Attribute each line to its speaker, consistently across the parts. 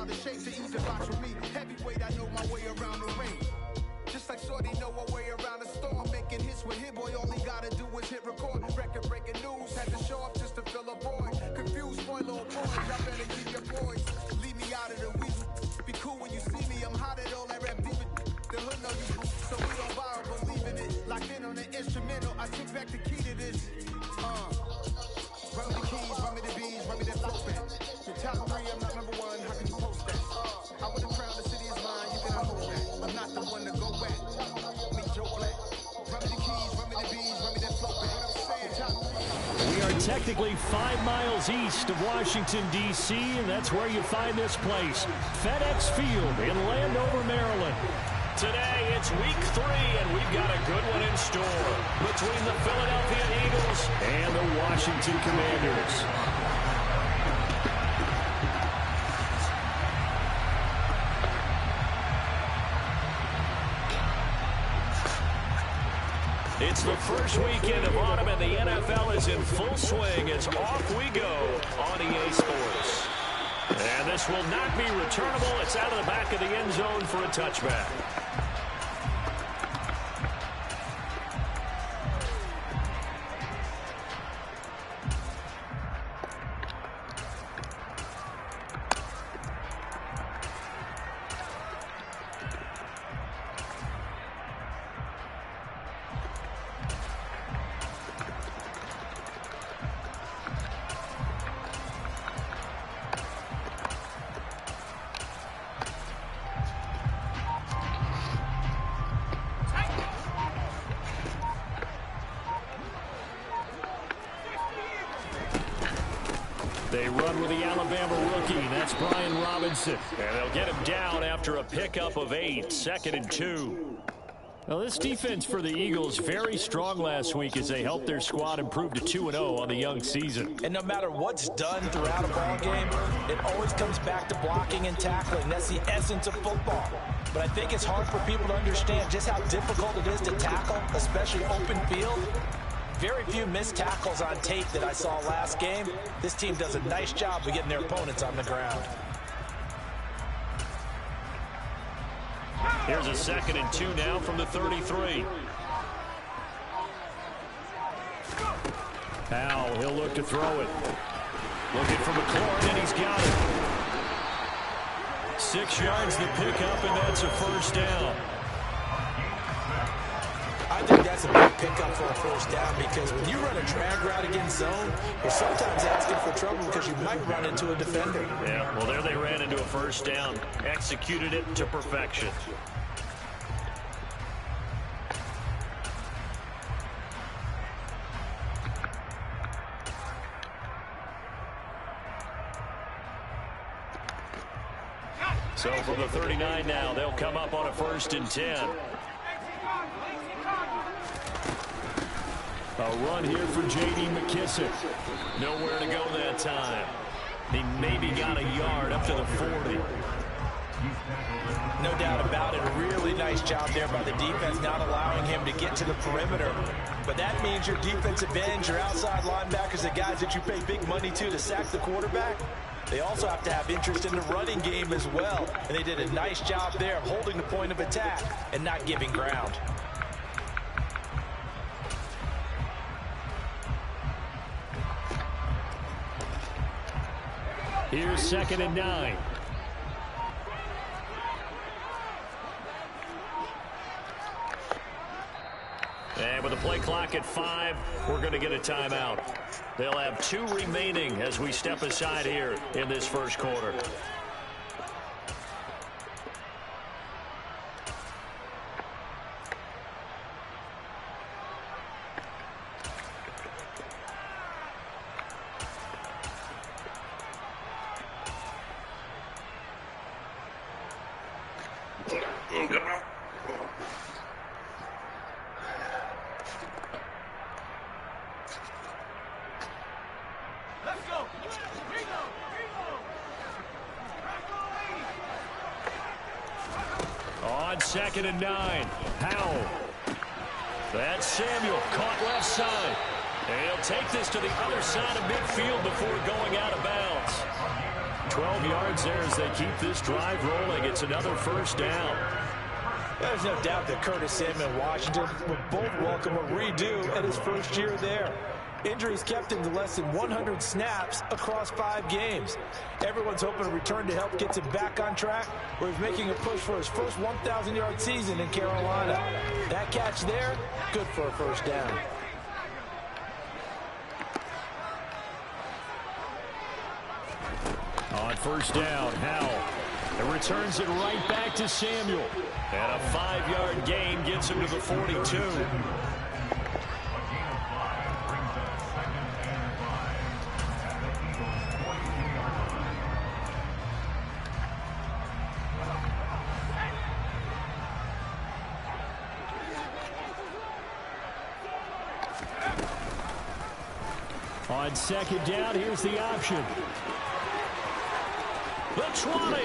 Speaker 1: out of shape to even box with me. Heavyweight, I know my way around the ring. Just like Shorty know her way around the storm. Making hits with Hit Boy, all he gotta do is hit record. Record breaking news, had to show up just to fill a void. Confused, spoiler, boys, y'all better keep your boys. Leave me out of the weasel. Be cool when you see me, I'm hot at all that rap deep. The hood know you, so we don't borrow, believe in it. Locked in on the instrumental, I take back the key to this. Run me the keys, run me the bees, run me that flow back. The top 3, I'm not number 1, how can you post that? I would have crowned the city is mine, you cannot hold that. I'm not the one to go back. Me, Joe Black. Run me the keys, run me the bees, run me that flow back. What I'm saying, top 3.
Speaker 2: We are technically 5 miles east of Washington, D.C., and that's where you find this place, FedEx Field in Landover, Maryland. Today, it's week 3, and we've got a good one in store between the Philadelphia Eagles and the Washington Commanders. It's the first weekend of autumn, and the NFL is in full swing as off we go on EA Sports. And this will not be returnable. It's out of the back of the end zone for a touchback. They run with the Alabama rookie. That's Brian Robinson. And they'll get him down after a pickup of 8, 2nd and 2. Well, this defense for the Eagles very strong last week as they helped their squad improve to 2-0 on the young season.
Speaker 3: And no matter what's done throughout a ball game, it always comes back to blocking and tackling. That's the essence of football. But I think it's hard for people to understand just how difficult it is to tackle, especially open field. Very few missed tackles on tape that I saw last game. This team does a nice job of getting their opponents on the ground.
Speaker 2: Here's a 2nd and 2 now from the 33. Powell, he'll look to throw it. Looking for McLaurin, and he's got it. 6 yards the pickup, and that's a first down.
Speaker 3: I think that's a big pickup for a first down because when you run a drag route against zone, you're sometimes asking for trouble because you might run into a defender.
Speaker 2: Yeah, well, there they ran into a first down. Executed it to perfection. So from the 39 now, they'll come up on a 1st and 10. A run here for J.D. McKissic. Nowhere to go that time. He maybe got a yard up to the 40.
Speaker 3: No doubt about it. A really nice job there by the defense, not allowing him to get to the perimeter. But that means your defensive ends, your outside linebackers, the guys that you pay big money to sack the quarterback, they also have to have interest in the running game as well. And they did a nice job there of holding the point of attack and not giving ground.
Speaker 2: Here's 2nd and 9. And with the play clock at 5, we're going to get a timeout. They'll have 2 remaining as we step aside here in this first quarter. On 2nd and 9, Powell. That's Samuel, caught left side. And he'll take this to the other side of midfield before going out of bounds. 12 yards there as they keep this drive rolling. It's another first down.
Speaker 3: There's no doubt that Curtis Samuel and Washington would both welcome a redo at his first year there. Injuries kept him to less than 100 snaps across 5 games. Everyone's hoping a return to health gets him back on track, where he's making a push for his first 1,000-yard season in Carolina. That catch there, good for a first down.
Speaker 2: On first down, Howell. It returns it right back to Samuel. And a 5-yard gain gets him to the 42. On second down, here's the option. The 20.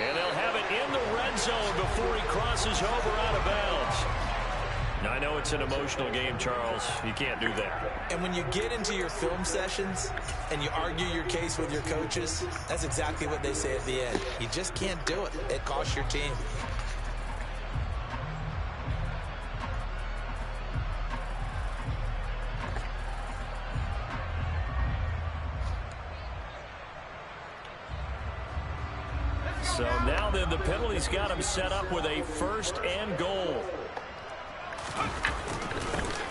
Speaker 2: And they'll have it in the red zone before he crosses over out of bounds. Now, I know it's an emotional game, Charles. You can't do that.
Speaker 3: And when you get into your film sessions and you argue your case with your coaches, that's exactly what they say at the end. You just can't do it. It costs your team.
Speaker 2: So now then the penalty's got him set up with a first and goal.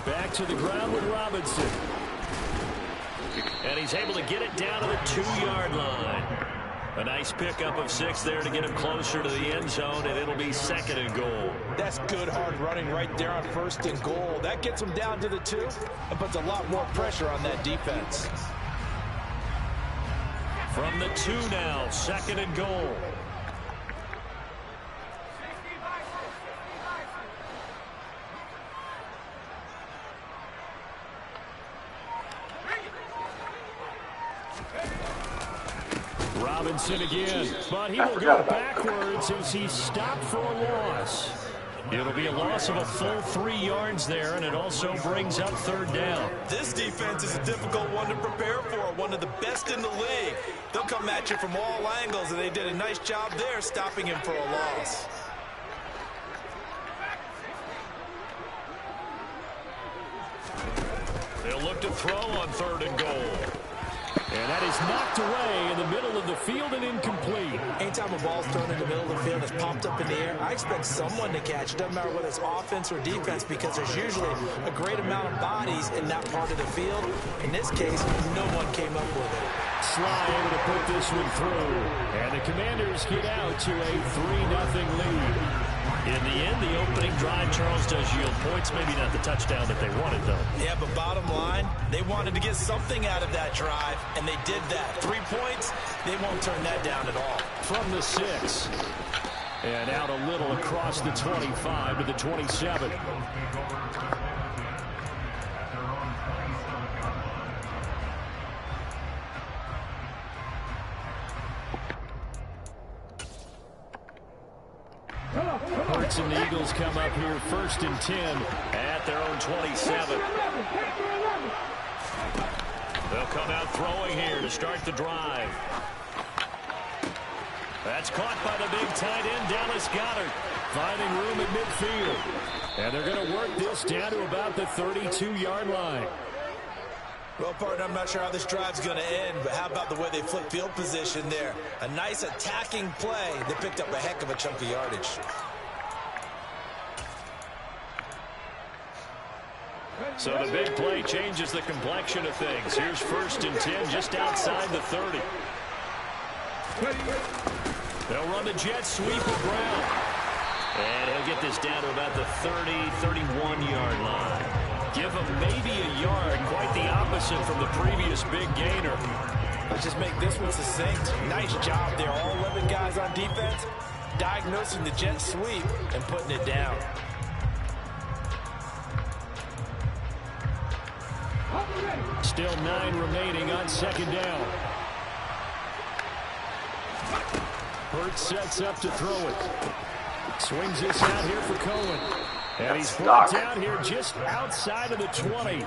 Speaker 2: Back to the ground with Robinson. And he's able to get it down to the 2-yard line. A nice pickup of 6 there to get him closer to the end zone, and it'll be second and goal.
Speaker 3: That's good hard running right there on first and goal. That gets him down to the 2 and puts a lot more pressure on that defense.
Speaker 2: From the 2 now, second and goal. Robinson again, but he will go backwards as he's stopped for a loss. It'll be a loss of a full 3 yards there, and it also brings up third down.
Speaker 3: This defense is a difficult one to prepare for, one of the best in the league. They'll come at you from all angles, and they did a nice job there stopping him for a loss.
Speaker 2: They'll look to throw on third and goal. And that is knocked away in the middle of the field and incomplete.
Speaker 3: Anytime a ball's thrown in the middle of the field, it's popped up in the air, I expect someone to catch it. Doesn't matter whether it's offense or defense, because there's usually a great amount of bodies in that part of the field. In this case, no one came up with it.
Speaker 2: Sly able to put this one through. And the Commanders get out to a 3-0 lead. In the end, the opening drive, Charles, does yield points. Maybe not the touchdown that they wanted, though.
Speaker 3: Yeah, but bottom line, they wanted to get something out of that drive, and they did that. 3 points, they won't turn that down at all.
Speaker 2: From the 6. And out a little across the 25 to the 27. Hurts and the Eagles come up here first and 10 at their own 27. They'll come out throwing here to start the drive. That's caught by the big tight end, Dallas Goedert, finding room at midfield. And they're going to work this down to about the 32-yard line.
Speaker 3: Well, partner, I'm not sure how this drive's going to end, but how about the way they flip field position there? A nice attacking play. They picked up a heck of a chunk of yardage.
Speaker 2: So the big play changes the complexion of things. Here's first and 10 just outside the 30. They'll run the jet sweep of Brown. And he'll get this down to about the 30, 31-yard line. Give him maybe a yard, quite the opposite from the previous big gainer.
Speaker 3: Let's just make this one succinct. Nice job there. All 11 guys on defense diagnosing the jet sweep and putting it down.
Speaker 2: Still 9 remaining on second down. Hurts sets up to throw it. Swings this out here for Cohen. And he's brought down here just outside of the 20.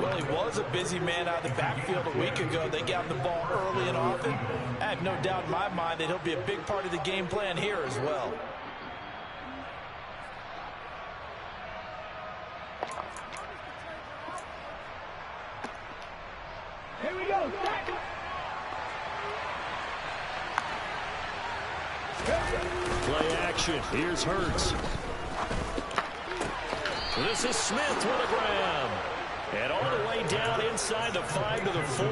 Speaker 3: Well, he was a busy man out of the backfield a week ago. They got him the ball early and often. I have no doubt in my mind that he'll be a big part of the game plan here as well.
Speaker 4: Here we go.
Speaker 2: Play action. Here's Hurts. This is Smith with a grab. And all the way down inside the 5 to the 4.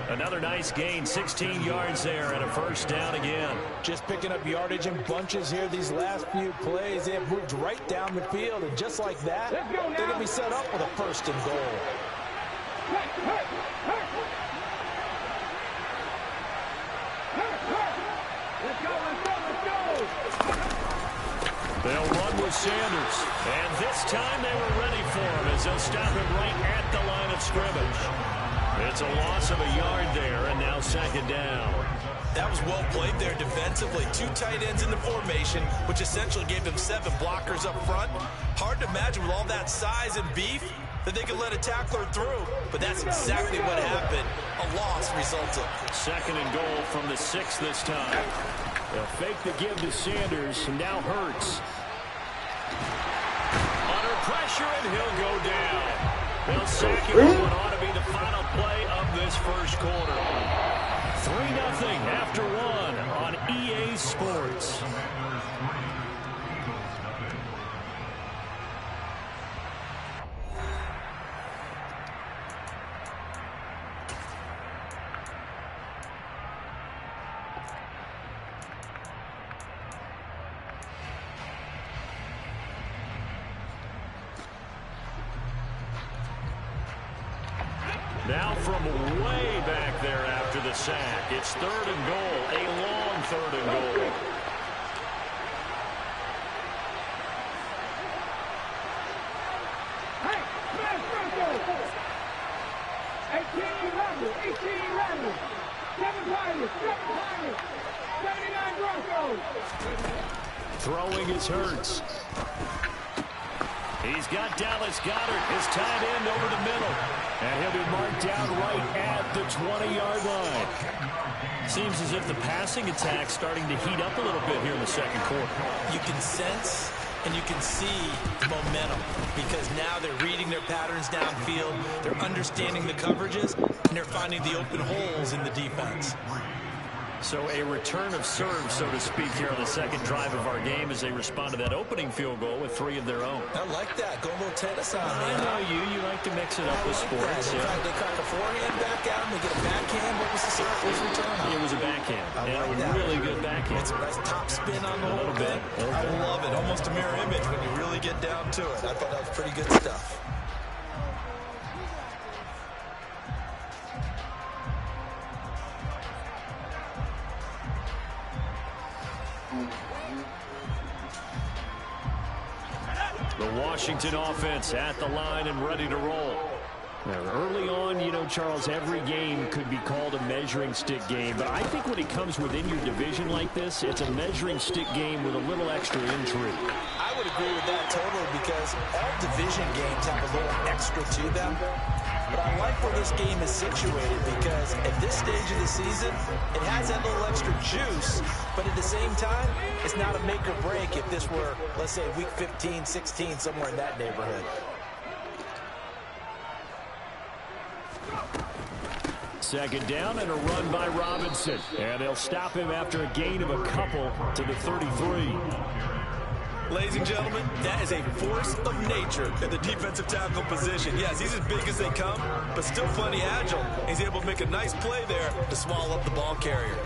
Speaker 2: Another nice gain, 16 yards there and a first down again.
Speaker 3: Just picking up yardage in bunches here these last few plays. They have moved right down the field, and just like that, they're going to be set up with a first and goal.
Speaker 2: They'll run with Sanders. And this time they were ready for him as they'll stop him right at the line of scrimmage. It's a loss of a yard there, and now second down.
Speaker 3: That was well played there defensively. 2 tight ends in the formation, which essentially gave them 7 blockers up front. Hard to imagine with all that size and beef that they could let a tackler through. But that's exactly what happened. A loss resulted.
Speaker 2: Second and goal from the 6 this time. They'll fake the give to Sanders, and now Hurts. Under pressure, and he'll go down. They'll sack him for what ought to be the final play of this first quarter. 3-0 after 1 on EA Sports. Now from way back there after the sack, it's 3rd and goal, a long 3rd and goal.
Speaker 4: Hey, smash Broncos! 18-11, 7 Pirates, 79 Broncos.
Speaker 2: Throwing is Hurts. He's got Dallas Goedert, his tight end, over the middle. And he'll be marked down right at the 20-yard line. Seems as if the passing attack's starting to heat up a little bit here in the second quarter.
Speaker 3: You can sense and you can see the momentum because now they're reading their patterns downfield, they're understanding the coverages, and they're finding the open holes in the defense.
Speaker 2: So a return of serve, so to speak, here on the second drive of our game as they respond to that opening field goal with 3 of their own.
Speaker 3: I like that. Go a little tennis on me.
Speaker 2: I know you like to mix it up with sports.
Speaker 3: Yeah. They crack a forehand back out and they get a backhand. What was the service return?
Speaker 2: It was a backhand.
Speaker 3: And
Speaker 2: a really good backhand.
Speaker 3: It's a nice top spin on the whole thing. I love it. Almost a mirror image when you really get down to it. I thought that was pretty good stuff.
Speaker 2: The Washington offense at the line and ready to roll. Now, early on, you know, Charles, every game could be called a measuring stick game. But I think when it comes within your division like this, it's a measuring stick game with a little extra intrigue.
Speaker 3: I would agree with that totally because all division games have a little extra to them. But I like where this game is situated because at this stage of the season, it has that little extra juice. But at the same time, it's not a make or break if this were, let's say, week 15, 16, somewhere in that neighborhood.
Speaker 2: Second down and a run by Robinson. And they'll stop him after a gain of a couple to the 33.
Speaker 3: Ladies and gentlemen, that is a force of nature in the defensive tackle position. Yes, he's as big as they come, but still plenty agile. He's able to make a nice play there to swallow up the ball carrier.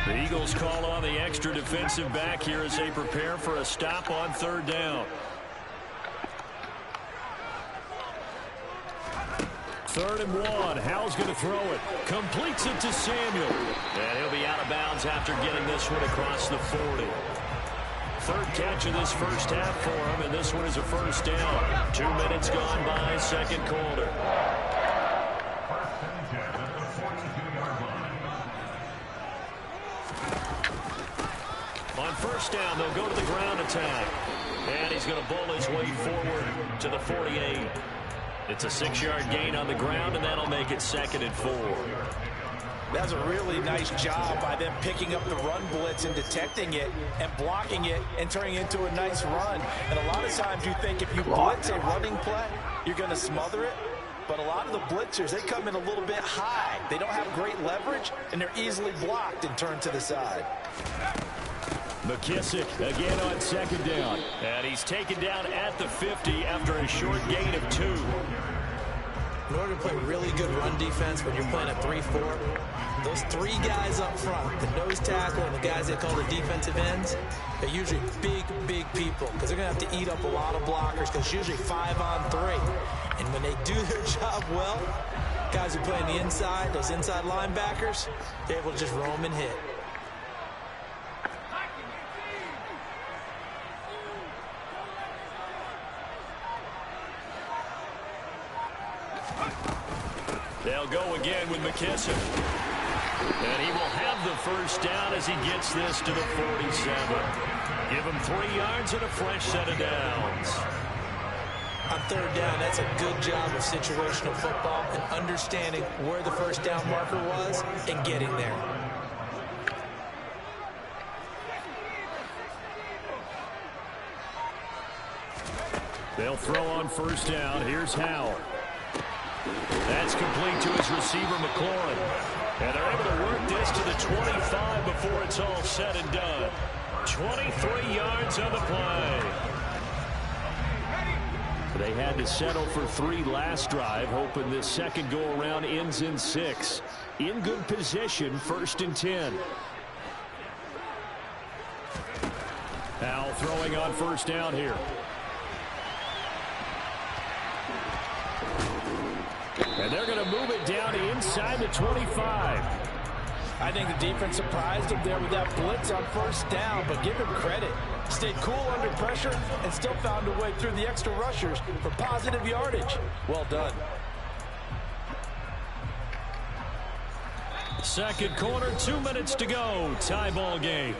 Speaker 2: The Eagles call on the extra defensive back here as they prepare for a stop on 3rd down. 3rd and 1. Howell's going to throw it. Completes it to Samuel. And he'll be out of bounds after getting this one across the 40. 3rd catch of this first half for him, and this one is a first down. 2 minutes gone by, second quarter. On on first down, they'll go to the ground attack. And he's going to bowl his way forward to the 48. It's a 6-yard gain on the ground, and that'll make it 2nd and 4.
Speaker 3: That's a really nice job by them picking up the run blitz and detecting it and blocking it and turning it into a nice run. And a lot of times you think if you blitz a running play, you're going to smother it. But a lot of the blitzers, they come in a little bit high. They don't have great leverage, and they're easily blocked and turned to the side.
Speaker 2: McKissick again on 2nd down. And he's taken down at the 50 after a short gain of 2.
Speaker 5: In order to play really good run defense when you're playing a 3-4, those 3 guys up front, the nose tackle and the guys they call the defensive ends, they're usually big, big people because they're going to have to eat up a lot of blockers because it's usually 5 on 3. And when they do their job well, guys who play on the inside, those inside linebackers, they're able to just roam and hit.
Speaker 2: They'll go again with McKissick. And he will have the first down as he gets this to the 47. Give him 3 yards and a fresh set of downs.
Speaker 5: On 3rd down, that's a good job of situational football and understanding where the first down marker was and getting there.
Speaker 2: They'll throw on first down. Here's Howell. That's complete to his receiver, McLaurin. And they're able to work this to the 25 before it's all said and done. 23 yards on the play. They had to settle for 3 last drive, hoping this second go-around ends in 6. In good position, 1st and 10. Howell throwing on first down here. And they're going to move it down inside the 25.
Speaker 3: I think the defense surprised him there with that blitz on first down, but give him credit. Stayed cool under pressure and still found a way through the extra rushers for positive yardage. Well done.
Speaker 2: Second quarter, 2 minutes to go. Tie ball game.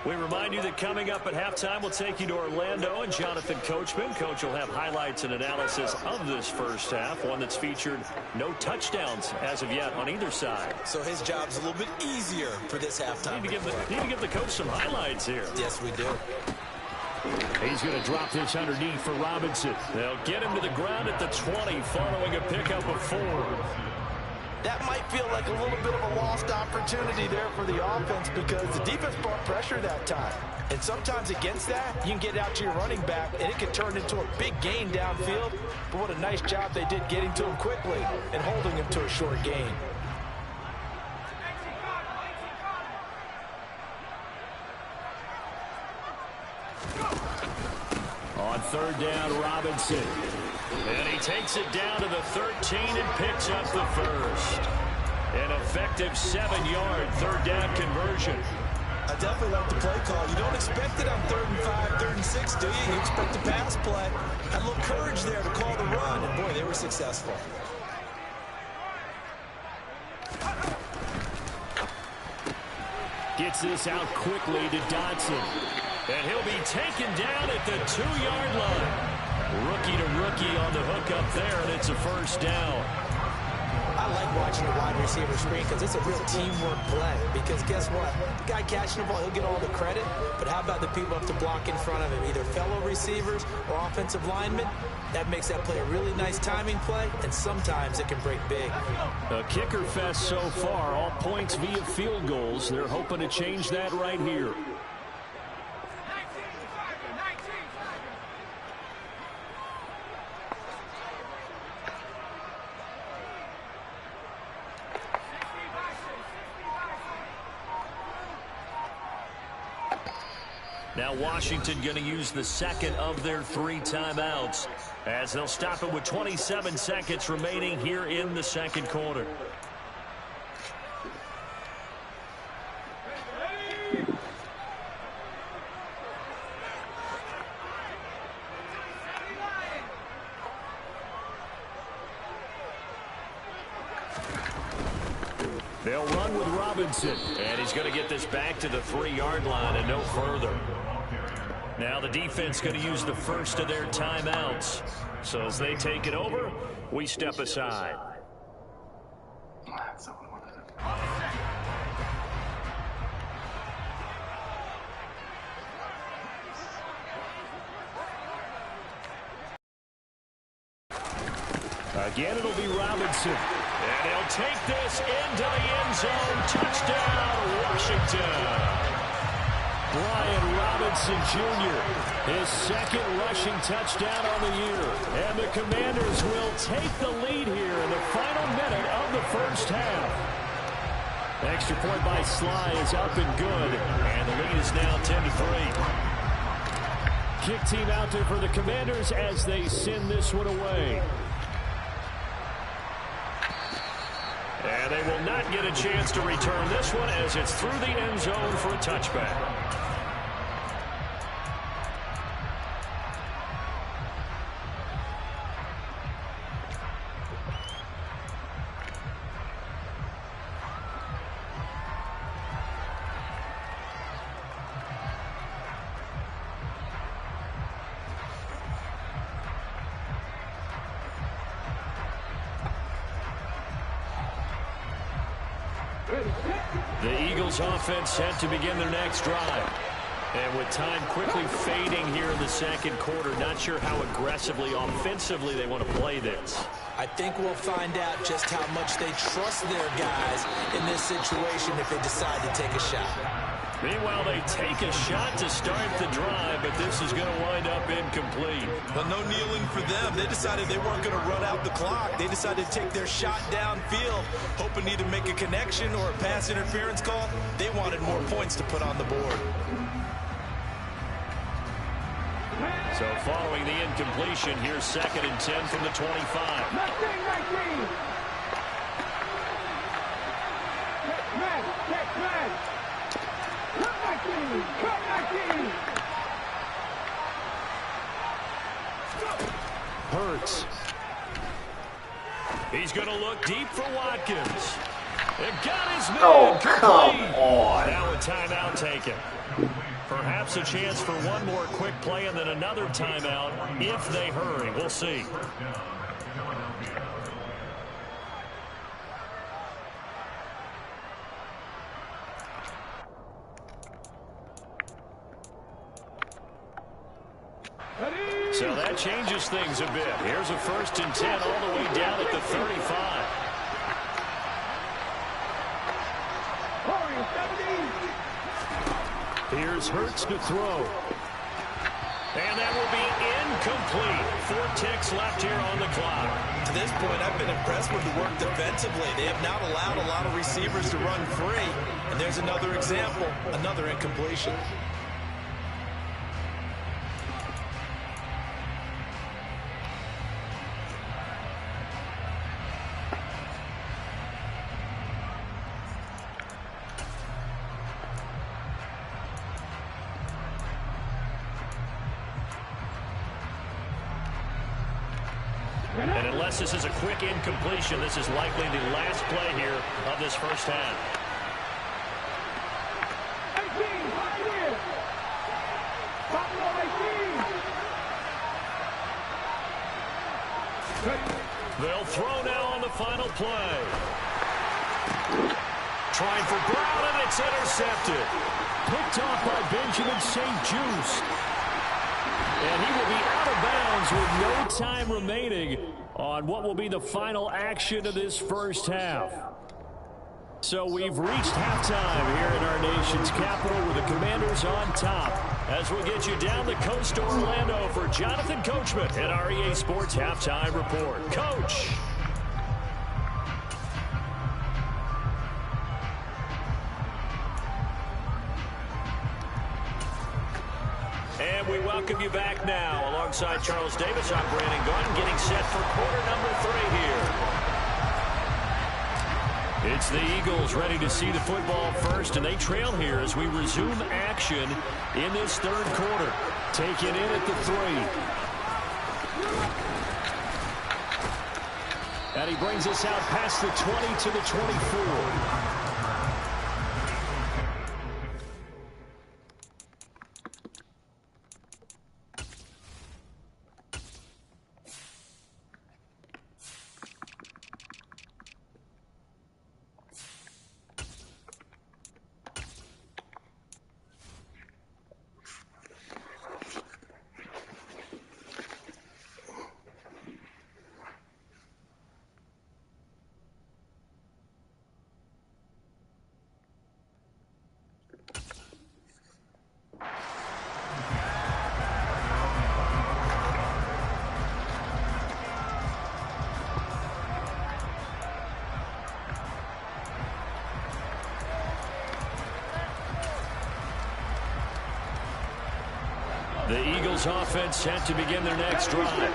Speaker 2: We remind you that coming up at halftime, we'll take you to Orlando and Jonathan Coachman. Coach will have highlights and analysis of this first half, one that's featured no touchdowns as of yet on either side.
Speaker 5: So his job's a little bit easier for this halftime.
Speaker 2: Need to give the coach some highlights here.
Speaker 5: Yes, we do.
Speaker 2: He's going to drop this underneath for Robinson. They'll get him to the ground at the 20 following a pickup of 4.
Speaker 3: That might feel like a little bit of a lost opportunity there for the offense because the defense brought pressure that time. And sometimes against that, you can get out to your running back, and it can turn into a big gain downfield. But what a nice job they did getting to him quickly and holding him to a short gain.
Speaker 2: On 3rd down, Robinson. And he takes it down to the 13 and picks up the first. An effective 7-yard 3rd down conversion.
Speaker 3: I definitely like the play call. You don't expect it on 3rd and 5, 3rd and 6, do you? You expect the pass play. Had a little courage there to call the run, and boy, they were successful.
Speaker 2: Gets this out quickly to Dotson. And he'll be taken down at the 2-yard line. Rookie to rookie on the hook up there, and it's a first down.
Speaker 5: I like watching the wide receiver screen because it's a real teamwork play. Because guess what? The guy catching the ball, he'll get all the credit. But how about the people up to block in front of him, either fellow receivers or offensive linemen? That makes that play a really nice timing play, and sometimes it can break big.
Speaker 2: A kicker fest so far, all points via field goals. They're hoping to change that right here. Now Washington going to use the second of their 3 timeouts as they'll stop it with 27 seconds remaining here in the second quarter. They'll run with Robinson. Robinson. And he's going to get this back to the 3-yard line and no further. Now the defense going to use the first of their timeouts. So as they take it over, we step aside. Again, it'll be Robinson. And he'll take this into the end zone. Touchdown, Washington. Brian Robinson Jr., his second rushing touchdown on the year. And the Commanders will take the lead here in the final minute of the first half. Extra point by Sly is up and good. And the lead is now 10-3. Kick team out there for the Commanders as they send this one away. And they will not get a chance to return this one as it's through the end zone for a touchback. The Eagles offense set to begin their next drive. And with time quickly fading here in the second quarter, not sure how aggressively, offensively they want to play this.
Speaker 5: I think we'll find out just how much they trust their guys in this situation if they decide to take a shot.
Speaker 2: Meanwhile, they take a shot to start the drive, but this is going to wind up incomplete.
Speaker 3: Well, no kneeling for them. They decided they weren't going to run out the clock. They decided to take their shot downfield, hoping to either make a connection or a pass interference call. They wanted more points to put on the board.
Speaker 2: So following the incompletion, here's 2nd and 10 from the 25.
Speaker 4: 19.
Speaker 2: Hurts. He's going to look deep for Watkins. It got his man.
Speaker 6: Oh, come on.
Speaker 2: Now a timeout taken. Perhaps a chance for one more quick play and then another timeout if they hurry. We'll see. So that changes things a bit. Here's a 1st and 10 all the way down at the 35. Here's Hurts to throw. And that will be incomplete. 4 ticks left here on the clock.
Speaker 3: To this point, I've been impressed with the work defensively. They have not allowed a lot of receivers to run free. And there's another example, another incompletion.
Speaker 2: And unless this is a quick incompletion, this is likely the last play here of this first half.
Speaker 4: 18, right here.
Speaker 2: They'll throw now on the final play. Trying for Brown, and it's intercepted. Picked off by Benjamin St-Juste. And he will be out of bounds with no time remaining on what will be the final action of this first half. So we've reached halftime here in our nation's capital with the Commanders on top. As we'll get you down the coast to Orlando for Jonathan Coachman at our EA Sports Halftime Report. Coach. And we welcome you back now. Alongside Charles Davis, I'm Brandon Gaudin, getting set for quarter number 3 here. It's the Eagles ready to see the football first, and they trail here as we resume action in this third quarter. Taken in at the 3. And he brings us out past the 20 to the 24. The Eagles offense set to begin their next drive.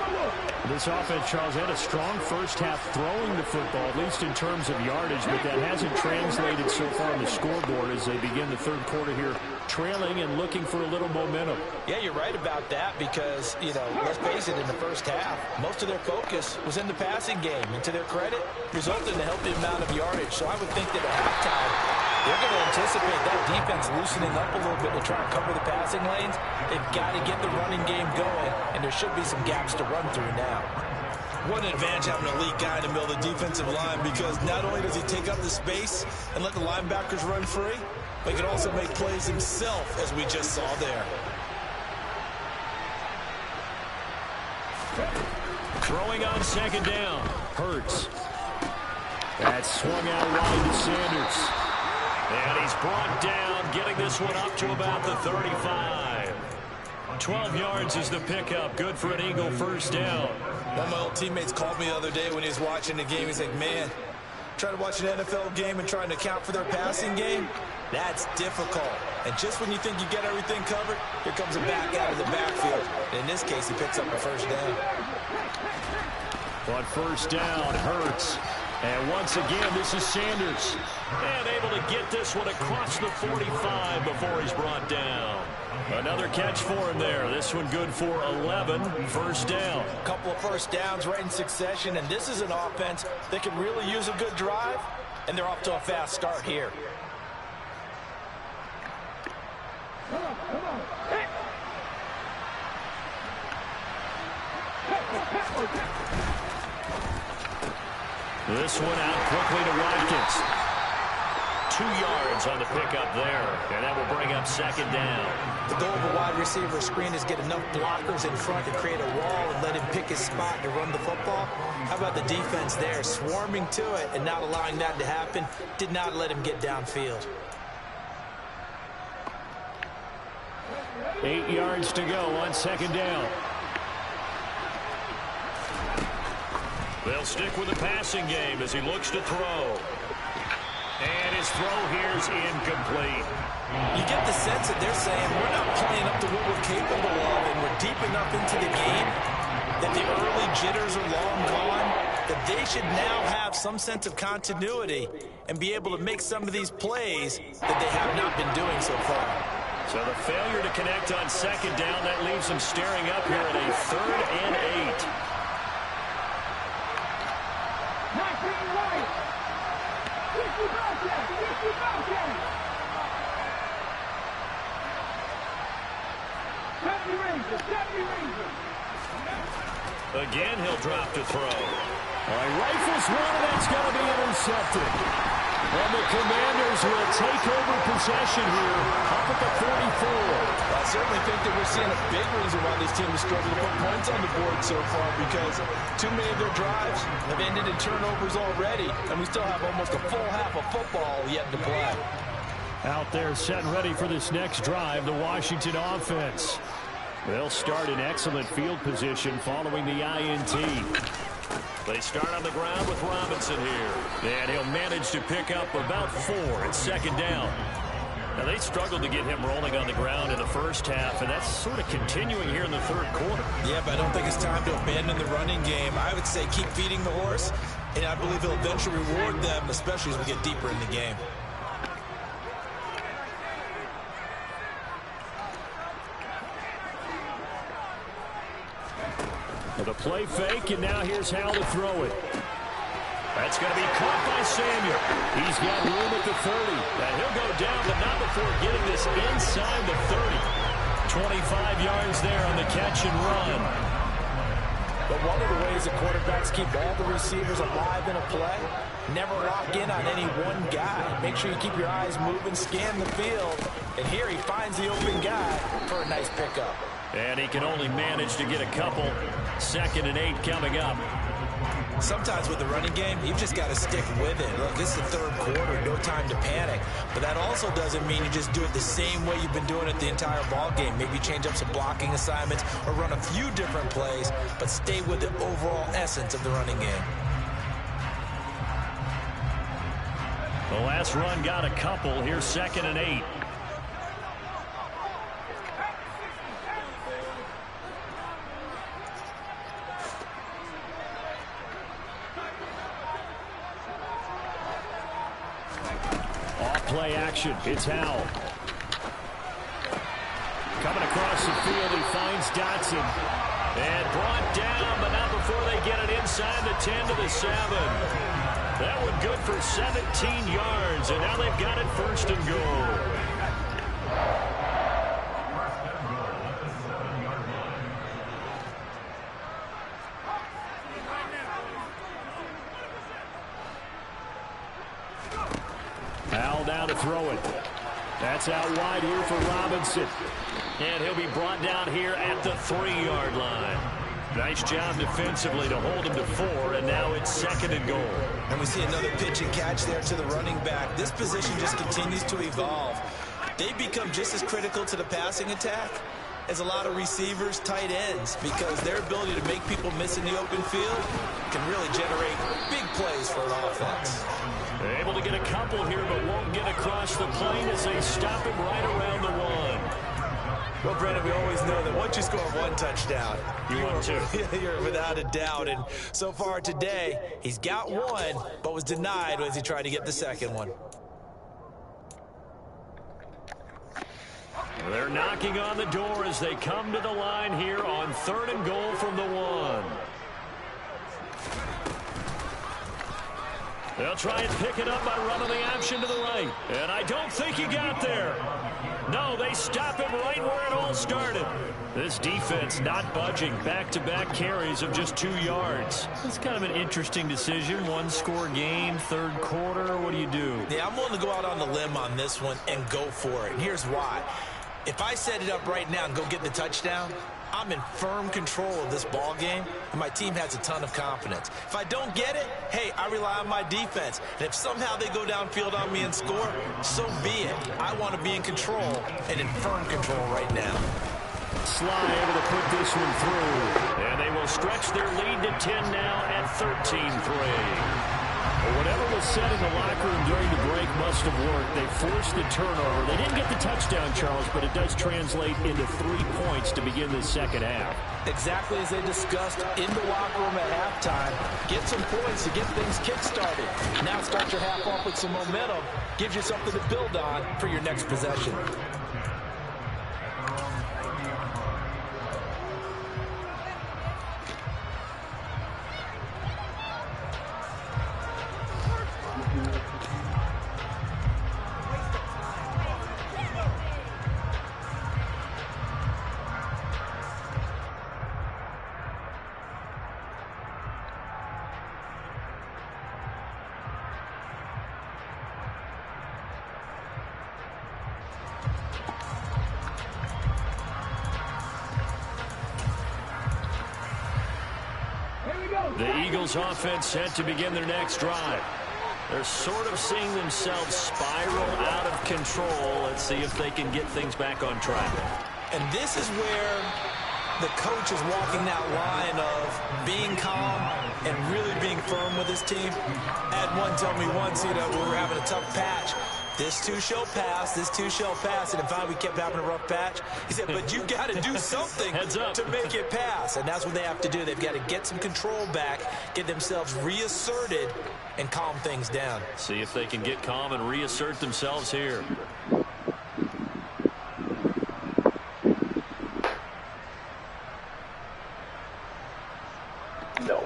Speaker 2: This offense, Charles, had a strong first half throwing the football, at least in terms of yardage, but that hasn't translated so far on the scoreboard as they begin the third quarter here, trailing and looking for a little momentum.
Speaker 3: Yeah, you're right about that because, let's face it, in the first half, most of their focus was in the passing game. And to their credit, resulted in a healthy amount of yardage. So I would think that at halftime, they're going to anticipate that defense loosening up a little bit to try and cover the passing lanes. They've got to get the running game going, and there should be some gaps to run through now.
Speaker 5: What an advantage having an elite guy in the middle of the defensive line, because not only does he take up the space and let the linebackers run free, but he can also make plays himself, as we just saw there.
Speaker 2: Throwing on second down. Hurts. That's swung out wide to Sanders. And he's brought down, getting this one up to about the 35. 12 yards is the pickup. Good for an Eagle first down.
Speaker 5: One of my old teammates called me the other day when he was watching the game. He's like, man, trying to watch an NFL game and trying to account for their passing game, that's difficult. And just when you think you get everything covered, here comes a back out of the backfield. And in this case, he picks up a first down.
Speaker 2: On first down, Hurts. And once again, this is Sanders. And able to get this one across the 45 before he's brought down. Another catch for him there. This one good for 11. First down.
Speaker 3: A couple of first downs right in succession, and this is an offense that can really use a good drive, and they're off to a fast start here.
Speaker 4: Come on. Hit.
Speaker 2: This one out quickly to Watkins. 2 yards on the pickup there, and that will bring up second down.
Speaker 5: The goal of a wide receiver screen is get enough blockers in front to create a wall and let him pick his spot to run the football. How about the defense there, swarming to it and not allowing that to happen? Did not let him get downfield.
Speaker 2: 8 yards to go on second down. They'll stick with the passing game as he looks to throw. And his throw here is incomplete.
Speaker 5: You get the sense that they're saying we're not playing up to what we're capable of, and we're deep enough into the game that the early jitters are long gone, that they should now have some sense of continuity and be able to make some of these plays that they have not been doing so far.
Speaker 2: So the failure to connect on second down, that leaves them staring up here at a 3rd and 8. Again, he'll drop to throw. Rifles one, and that's going to be intercepted. And the Commanders will take over possession here up at the 44.
Speaker 3: I certainly think that we're seeing a big reason why this team is struggling to put points on the board so far, because too many of their drives have ended in turnovers already, and we still have almost a full half of football yet to play.
Speaker 2: Out there set and ready for this next drive, the Washington offense. They'll start in excellent field position following the INT. They start on the ground with Robinson here. And he'll manage to pick up about 4 at second down. Now, they struggled to get him rolling on the ground in the first half, and that's sort of continuing here in the third quarter.
Speaker 5: Yeah, but I don't think it's time to abandon the running game. I would say keep feeding the horse, and I believe he'll eventually reward them, especially as we get deeper in the game.
Speaker 2: The play fake, and now here's how to throw it. That's going to be caught by Samuel. He's got room at the 30. And he'll go down, but not before getting this inside the 30. 25 yards there on the catch and run.
Speaker 3: But one of the ways that quarterbacks keep all the receivers alive in a play, never lock in on any one guy. Make sure you keep your eyes moving, scan the field. And here he finds the open guy for a nice pickup.
Speaker 2: And he can only manage to get a couple. 2nd and 8 coming up.
Speaker 5: Sometimes with the running game, you've just got to stick with it. Look, this is the third quarter, no time to panic. But that also doesn't mean you just do it the same way you've been doing it the entire ball game. Maybe change up some blocking assignments or run a few different plays, but stay with the overall essence of the running game.
Speaker 2: The last run got a couple. Here's 2nd and 8. play action. It's Howell. Coming across the field, he finds Dotson. And brought down, but not before they get it inside the 10 to the 7. That one good for 17 yards, and now they've got it 1st and goal. Howell down to throw it. That's out wide here for Robinson. And he'll be brought down here at the 3-yard line. Nice job defensively to hold him to 4, and now it's 2nd and goal.
Speaker 3: And we see another pitch and catch there to the running back. This position just continues to evolve. They become just as critical to the passing attack as a lot of receivers, tight ends, because their ability to make people miss in the open field can really generate big plays for an offense.
Speaker 2: They're able to get a couple here, but won't get across the plane as they stop him right around the 1.
Speaker 3: Well, Brandon, we always know that once you score 1 touchdown, you're without a doubt. And so far today, he's got 1, but was denied as he tried to get the 2nd one.
Speaker 2: They're knocking on the door as they come to the line here on 3rd and goal from the 1. They'll try and pick it up by running the option to the right. And I don't think he got there. No, they stop him right where it all started. This defense not budging. Back-to-back carries of just 2 yards. It's kind of an interesting decision. 1-score game, 3rd quarter. What do you do?
Speaker 3: Yeah, I'm willing to go out on the limb on this one and go for it. And here's why. If I set it up right now and go get the touchdown, I'm in firm control of this ball game, and my team has a ton of confidence. If I don't get it, hey, I rely on my defense. And if somehow they go downfield on me and score, so be it. I want to be in control and in firm control right now.
Speaker 2: Sly able to put this one through, and they will stretch their lead to 10 now at 13-3. Whatever was said in the locker room during the break must have worked. They forced the turnover. They didn't get the touchdown, Charles, but it does translate into 3 points to begin the 2nd half.
Speaker 3: Exactly as they discussed in the locker room at halftime. Get some points to get things kick-started. Now start your half off with some momentum. Gives you something to build on for your next possession.
Speaker 2: The Eagles offense set to begin their next drive. They're sort of seeing themselves spiral out of control. Let's see if they can get things back on track.
Speaker 3: And this is where the coach is walking that line of being calm and really being firm with his team. Had one tell me once, we were having a tough patch. This too shall pass, this too shall pass. And in fact, we kept having a rough patch. He said, but you got to do something to make it pass. And that's what they have to do. They've got to get some control back, get themselves reasserted, and calm things down.
Speaker 2: See if they can get calm and reassert themselves here.
Speaker 6: No.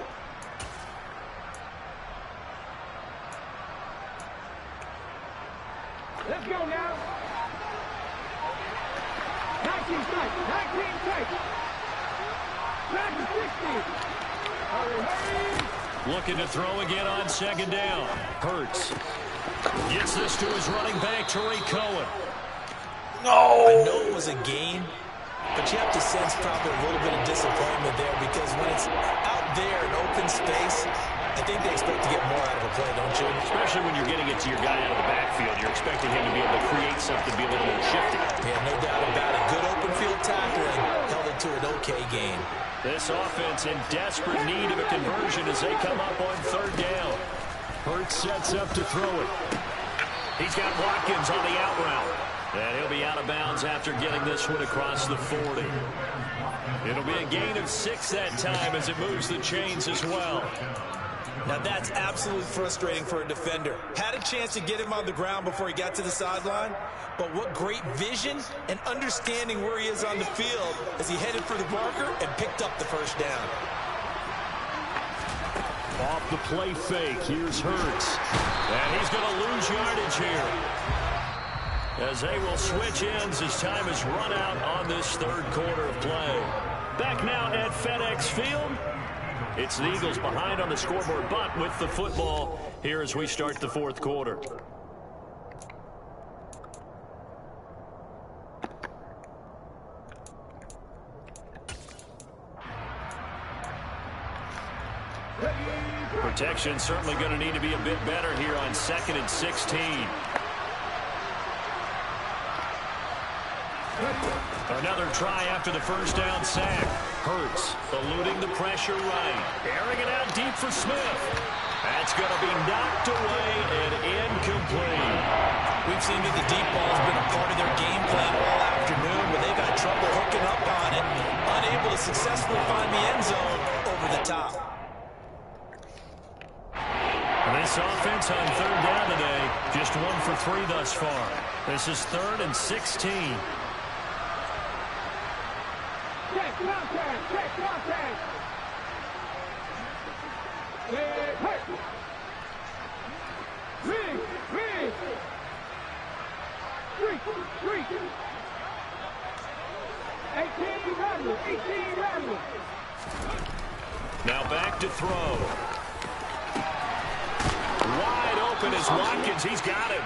Speaker 4: Let's go now. 19 tight. 19 tight. Back to 60. Hurry, hurry.
Speaker 2: Looking to throw again on 2nd down. Hurts. Gets this to his running back, Tariq Cohen.
Speaker 3: No! I know it was a gain, but you have to sense probably a little bit of disappointment there because when it's out there in open space, I think they expect to get more out of a play, don't you?
Speaker 2: Especially when you're getting it to your guy out of the backfield. You're expecting him to be able to create something, be a little more shifty.
Speaker 3: Yeah, no doubt about it. Good open field tackling held it to an okay gain.
Speaker 2: This offense in desperate need of a conversion as they come up on 3rd down. Hurts sets up to throw it. He's got Watkins on the out route. And he'll be out of bounds after getting this one across the 40. It'll be a gain of 6 that time as it moves the chains as well.
Speaker 5: Now that's absolutely frustrating for a defender. Had a chance to get him on the ground before he got to the sideline, but what great vision and understanding where he is on the field as he headed for the marker and picked up the first down.
Speaker 2: Off the play fake, here's Hurts. And he's going to lose yardage here, as they will switch ends as time is run out on this third quarter of play. Back now at FedEx Field. It's the Eagles behind on the scoreboard, but with the football here as we start the fourth quarter. Protection certainly going to need to be a bit better here on 2nd and 16. Another try after the first down sack. Hurts eluding the pressure right. Airing it out deep for Smith. That's going to be knocked away and incomplete.
Speaker 5: We've seen that the deep ball has been a part of their game plan all afternoon, but they've had trouble hooking up on it. Unable to successfully find the end zone over the top.
Speaker 2: This offense on third down today, just 1 for 3 thus far. This is 3rd and 16.
Speaker 4: Check contact! Check contact! Leg hurt! Rig! Rig! Streak! 18 rattle! 18 rattle!
Speaker 2: Now back to throw. Wide open is Watkins. He's got him.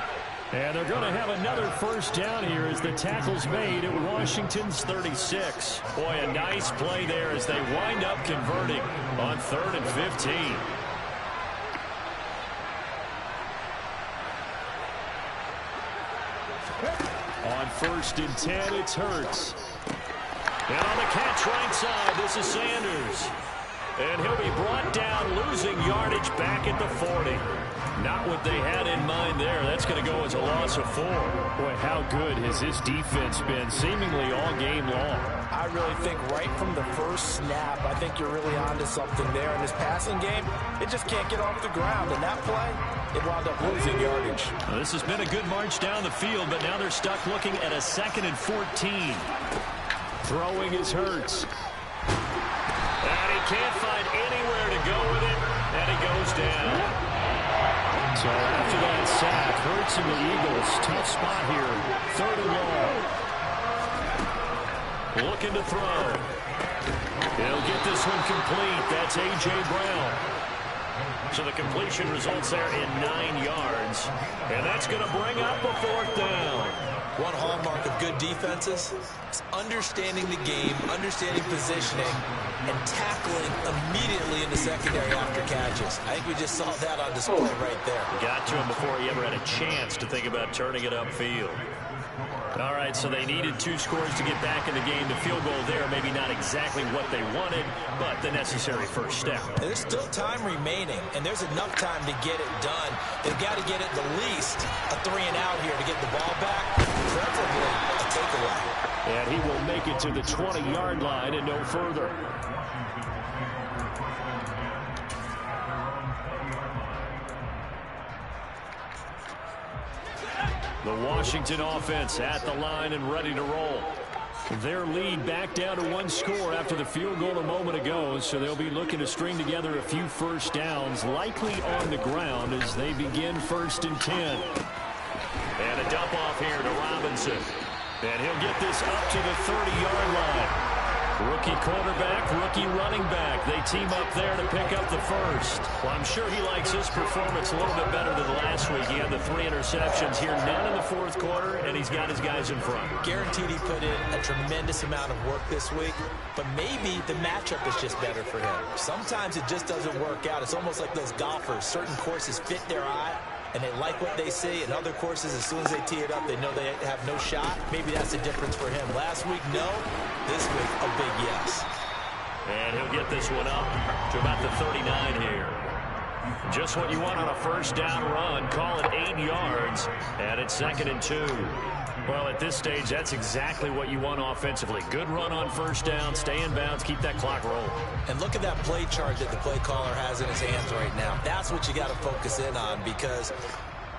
Speaker 2: And they're going to have another first down here as the tackle's made at Washington's 36. Boy, a nice play there as they wind up converting on 3rd and 15. On 1st and 10, it's Hurts. And on the catch right side, this is Sanders. And he'll be brought down, losing yardage back at the 40. Not what they had in mind there. That's going to go as a loss of 4. Boy, how good has his defense been seemingly all game long.
Speaker 5: I really think right from the first snap, I think you're really onto something there. In this passing game, it just can't get off the ground. And that play, it wound up losing yardage.
Speaker 2: Well, this has been a good march down the field, but now they're stuck looking at a 2nd and 14. Throwing is Hurts. And he can't find anywhere to go with it, and he goes down. So after that sack, Hurts and the Eagles, tough spot here. 3rd and long. Looking to throw. He'll get this one complete. That's A.J. Brown. So the completion results there in 9 yards. And that's going to bring up a 4th down.
Speaker 5: One hallmark of good defenses is understanding the game, understanding positioning, and tackling immediately in the secondary after catches. I think we just saw that on display right there.
Speaker 2: Got to him before he ever had a chance to think about turning it upfield. All right, so they needed 2 scores to get back in the game. The field goal there, maybe not exactly what they wanted, but the necessary first step.
Speaker 5: There's still time remaining, and there's enough time to get it done. They've got to get at the least a 3-and-out here to get the ball back, preferably a takeaway.
Speaker 2: And he will make it to the 20-yard line and no further. The Washington offense at the line and ready to roll. Their lead back down to 1 score after the field goal a moment ago, so they'll be looking to string together a few first downs, likely on the ground as they begin 1st and 10. And a dump off here to Robinson. And he'll get this up to the 30-yard line. Rookie quarterback, rookie running back. They team up there to pick up the first. Well, I'm sure he likes his performance a little bit better than last week. He had the 3 interceptions here, none in the 4th quarter, and he's got his guys in front.
Speaker 5: Guaranteed he put in a tremendous amount of work this week, but maybe the matchup is just better for him. Sometimes it just doesn't work out. It's almost like those golfers. Certain courses fit their eye, and they like what they see. And other courses, as soon as they tee it up, they know they have no shot. Maybe that's the difference for him. Last week, no. This week, a big yes.
Speaker 2: And he'll get this one up to about the 39 here. Just what you want on a first down run. Call it 8 yards. And it's 2nd and 2. Well, at this stage, that's exactly what you want offensively. Good run on first down, stay in bounds, keep that clock rolling.
Speaker 5: And look at that play chart that the play caller has in his hands right now. That's what you got to focus in on, because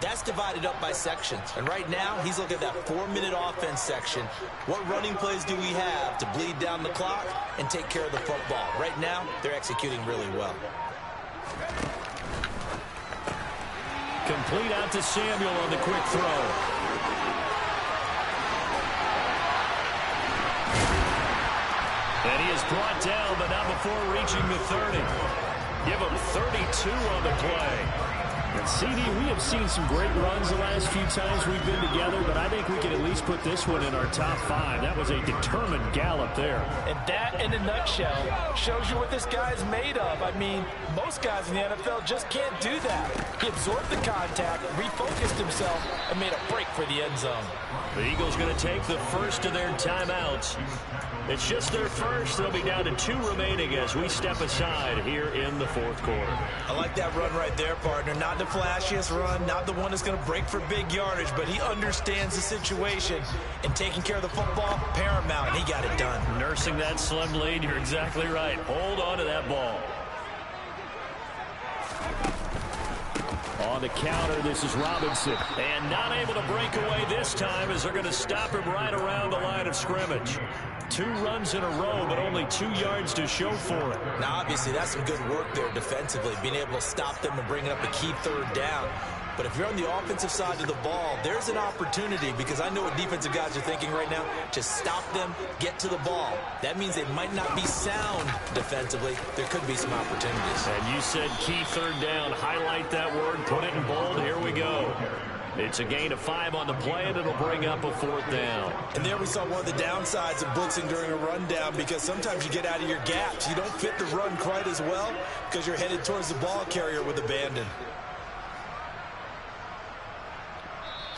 Speaker 5: that's divided up by sections. And right now, he's looking at that 4-minute offense section. What running plays do we have to bleed down the clock and take care of the football? Right now, they're executing really well.
Speaker 2: Complete out to Samuel on the quick throw. And he is brought down, but not before reaching the 30. Give him 32 on the play. And CD, we have seen some great runs the last few times we've been together, but I think we can at least put this one in our top 5. That was a determined gallop there.
Speaker 3: And that, in a nutshell, shows you what this guy is made of. I mean, most guys in the NFL just can't do that. He absorbed the contact, refocused himself, and made a break for the end zone.
Speaker 2: The Eagles going to take the first of their timeouts. It's just their first. They'll be down to 2 remaining as we step aside here in the fourth quarter.
Speaker 5: I like that run right there, partner. Not the flashiest run, not the one that's going to break for big yardage, but he understands the situation, and taking care of the football, paramount, and he got it done.
Speaker 2: Nursing that slim lead, you're exactly right. Hold on to that ball. On the counter, this is Robinson. And not able to break away this time as they're going to stop him right around the line of scrimmage. 2 runs in a row, but only 2 yards to show for it.
Speaker 5: Now, obviously, that's some good work there defensively, being able to stop them and bringing up a key 3rd down. But if you're on the offensive side of the ball, there's an opportunity, because I know what defensive guys are thinking right now. Just stop them, get to the ball. That means they might not be sound defensively. There could be some opportunities.
Speaker 2: And you said key 3rd down. Highlight that word, put it in bold. Here we go. It's a gain of 5 on the play, and it'll bring up a 4th down.
Speaker 5: And there we saw one of the downsides of blitzing during a rundown, because sometimes you get out of your gaps. You don't fit the run quite as well because you're headed towards the ball carrier with abandon.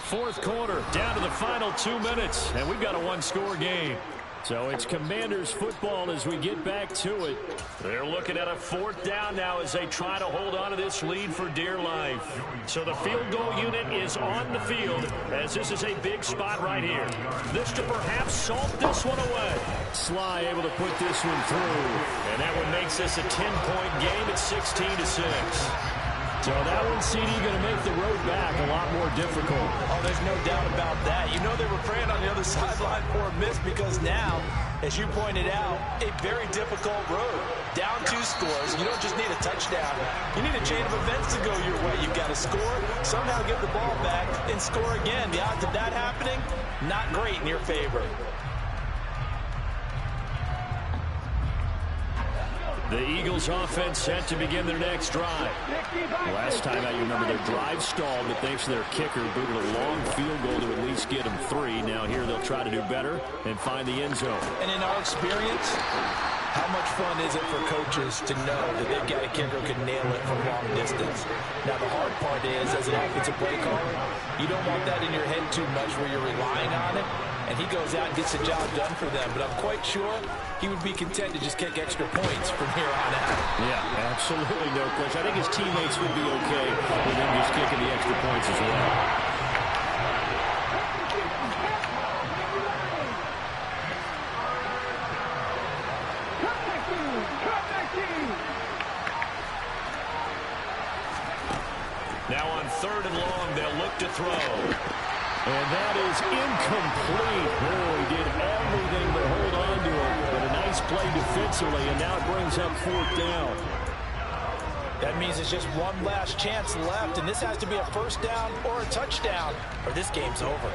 Speaker 2: 4th quarter, down to the final 2 minutes, and we've got a 1-score game. So it's Commanders football as we get back to it. They're looking at a 4th down now as they try to hold on to this lead for dear life. So the field goal unit is on the field as this is a big spot right here. This to perhaps salt this one away. Sly able to put this one through. And that one makes this a 10-point game at 16-6. So that one, CD, going to make the road back a lot more difficult.
Speaker 3: Oh, there's no doubt about that. You know they were praying on the other sideline for a miss, because now, as you pointed out, a very difficult road. Down 2 scores. You don't just need a touchdown. You need a chain of events to go your way. You've got to score, somehow get the ball back, and score again. The odds of that happening, not great in your favor.
Speaker 2: The Eagles offense set to begin their next drive. Last time out, you remember their drive stalled, but thanks to their kicker, booted a long field goal to at least get them 3. Now here they'll try to do better and find the end zone.
Speaker 3: And in our experience, how much fun is it for coaches to know that they've got a kicker who can nail it from long distance? Now the hard part is, as an offensive play caller, you don't want that in your head too much where you're relying on it. And he goes out and gets the job done for them. But I'm quite sure he would be content to just kick extra points from here on out.
Speaker 2: Yeah, absolutely no question. I think his teammates would be okay with him just kicking the extra points as well. Now on 3rd and long, they'll look to throw. And that is incomplete. Oh, he did everything but hold on to it. But a nice play defensively, and now it brings up 4th down.
Speaker 3: That means it's just one last chance left, and this has to be a 1st down or a touchdown, or this game's over.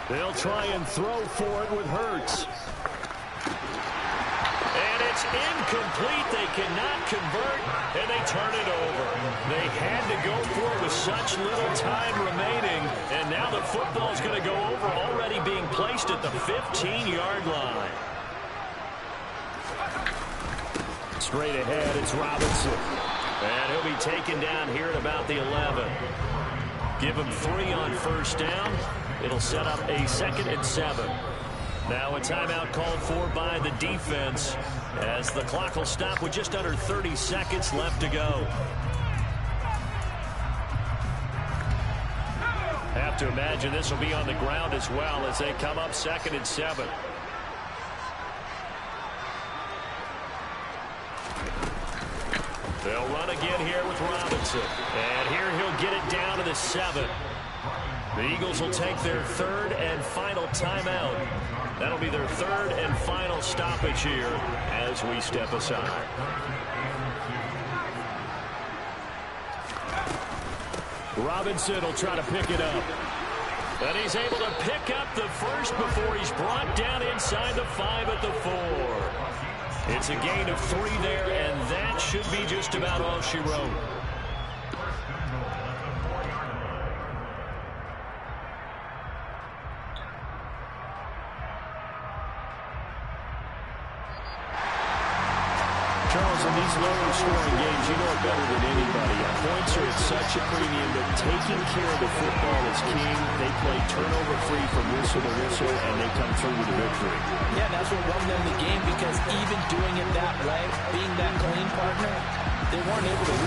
Speaker 2: They'll try and throw for it with Hurts. And it's incomplete. They cannot convert, and they turn it over. They had to go for it with such little time remaining, and now the football is going to go over, already being placed at the 15-yard line. Straight ahead, it's Robinson. And he'll be taken down here at about the 11. Give him 3 on 1st down. It'll set up a 2nd and 7. Now a timeout called for by the defense as the clock will stop with just under 30 seconds left to go. have to imagine this will be on the ground as well as they come up 2nd and 7. They'll run again here with Robinson. And here he'll get it down to the 7. The Eagles will take their 3rd and final timeout. That'll be their 3rd and final stoppage here as we step aside. Robinson will try to pick it up. And he's able to pick up the first before he's brought down inside the 5 at the 4. It's a gain of 3 there, and that should be just about all she wrote. Charles, in these lower scoring games, you know it better than anybody. Points are at such a premium that taking care of the football is king. They play turnover-free from whistle to whistle, and they come through with a victory.
Speaker 3: Yeah, that's what won them the game, because even doing it that way, being that clean partner, they weren't able to